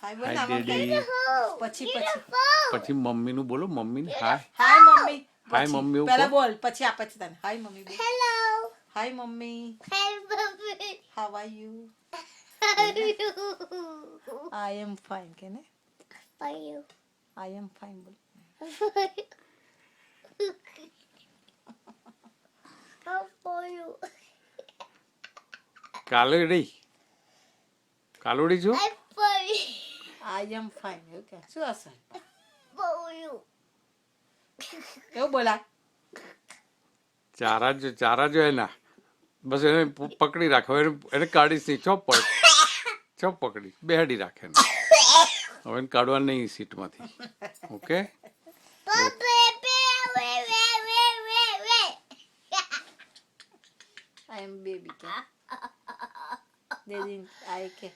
હાય બોલ હાય આમાં ડેડી. પછી મમ્મી નું બોલો, મમ્મી હાય. હાય મમ્મી હાય પછી મમ્મી એવું પહેલા કહો. બોલ પછી આપે છે તને હાય મમ્મી બોલ Hello. Hi mummy Hey, Bobby. How are you How are you? I am fine કે ને How are you? I am fine બોલ How are you? કાલોડી છો? I'm fine. I am fine એવું કે શું હશે How are you? એવું બોલા ચારા જો એના બસ એને પકડી રાખો, એને કાઢીશ નહીં. ચોપ પકડી બેહાડી રાખે એને. હવે એને કાઢવા નહીં સીટમાંથી. Okay Bobby, wait. I am baby કે દેદી આઈ કે